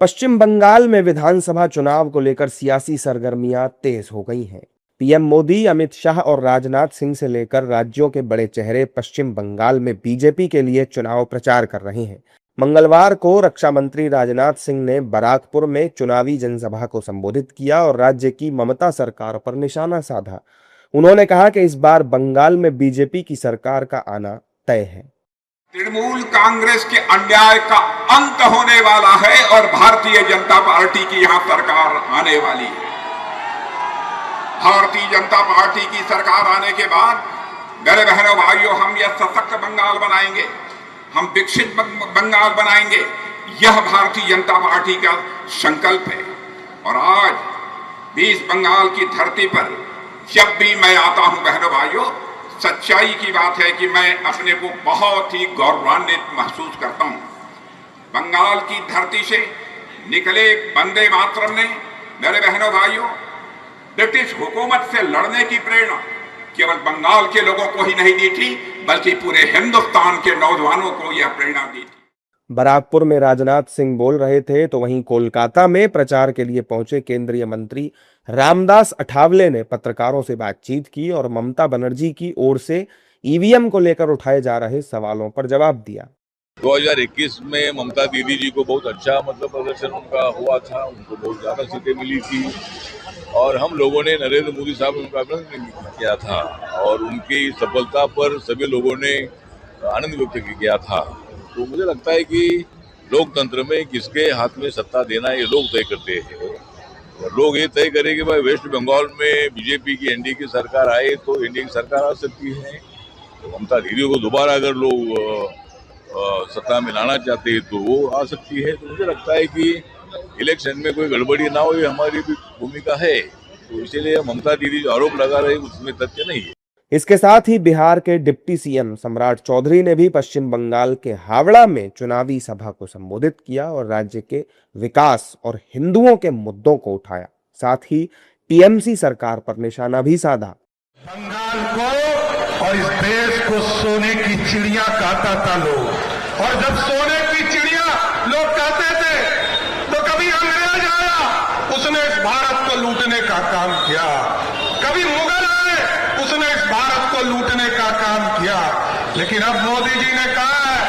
पश्चिम बंगाल में विधानसभा चुनाव को लेकर सियासी सरगर्मियां तेज हो गई हैं। पीएम मोदी, अमित शाह और राजनाथ सिंह से लेकर राज्यों के बड़े चेहरे पश्चिम बंगाल में बीजेपी के लिए चुनाव प्रचार कर रहे हैं। मंगलवार को रक्षा मंत्री राजनाथ सिंह ने बराकपुर में चुनावी जनसभा को संबोधित किया और राज्य की ममता सरकार पर निशाना साधा। उन्होंने कहा कि इस बार बंगाल में बीजेपी की सरकार का आना तय है। तृणमूल कांग्रेस के अन्याय का अंत होने वाला है और भारतीय जनता पार्टी की यहां सरकार आने वाली है। भारतीय जनता पार्टी की सरकार आने के बाद मेरे बहनों भाइयों, हम यह सशक्त बंगाल बनाएंगे, हम विकसित बंगाल बनाएंगे। यह भारतीय जनता पार्टी का संकल्प है। और आज इस बंगाल की धरती पर जब भी मैं आता हूं बहनों भाइयों, सच्चाई की बात है कि मैं अपने को बहुत ही गौरवान्वित महसूस करता हूं। बंगाल की धरती से निकले वंदे मातरम ने मेरे बहनों भाइयों ब्रिटिश हुकूमत से लड़ने की प्रेरणा केवल बंगाल के लोगों को ही नहीं दी थी, बल्कि पूरे हिंदुस्तान के नौजवानों को यह प्रेरणा दी थी। बराकपुर में राजनाथ सिंह बोल रहे थे तो वहीं कोलकाता में प्रचार के लिए पहुंचे केंद्रीय मंत्री रामदास अठावले ने पत्रकारों से बातचीत की और ममता बनर्जी की ओर से ईवीएम को लेकर उठाए जा रहे सवालों पर जवाब दिया। 2021 में ममता दीदी जी को बहुत अच्छा प्रदर्शन उनका हुआ था, उनको बहुत ज्यादा सीटें मिली थी और हम लोगों ने नरेंद्र मोदी साहब ने उनका अभिनंदन किया था और उनकी सफलता पर सभी लोगों ने आनंद व्यक्त किया था। तो मुझे लगता है कि लोकतंत्र में किसके हाथ में सत्ता देना ये लोग तय करते हैं। लोग ये तय करें कि भाई वेस्ट बंगाल में बीजेपी की एनडीए की सरकार आए तो एनडीए की सरकार आ सकती है। तो ममता दीदी को दोबारा अगर लोग सत्ता में लाना चाहते हैं तो वो आ सकती है। तो मुझे लगता है कि इलेक्शन में कोई गड़बड़ी ना हो, ये हमारी भी भूमिका है। तो इसीलिए ममता दीदी जो आरोप लगा रहे उसमें तथ्य नहीं है। इसके साथ ही बिहार के डिप्टी सीएम सम्राट चौधरी ने भी पश्चिम बंगाल के हावड़ा में चुनावी सभा को संबोधित किया और राज्य के विकास और हिंदुओं के मुद्दों को उठाया। साथ ही टीएमसी सरकार पर निशाना भी साधा। बंगाल को और इस देश को सोने की चिड़िया कहता था लोग, और जब सोने की चिड़िया लोग कहते थे तो कभी अंग्रेज आया, उसने इस भारत को लूटने का काम किया, कभी मुगल आए, उसने इस भारत को लूटने का काम किया। लेकिन अब मोदी जी ने कहा है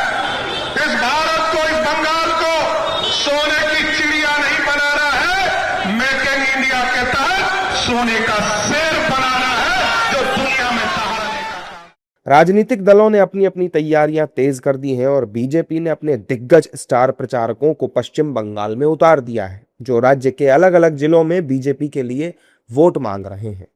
इस भारत को, इस बंगाल को सोने की चिड़िया नहीं बनाना है, मेक इन इंडिया के तहत सोने का शेर बनाना है जो दुनिया में सहारा देगा। राजनीतिक दलों ने अपनी अपनी तैयारियां तेज कर दी हैं और बीजेपी ने अपने दिग्गज स्टार प्रचारकों को पश्चिम बंगाल में उतार दिया है, जो राज्य के अलग अलग जिलों में बीजेपी के लिए वोट मांग रहे हैं।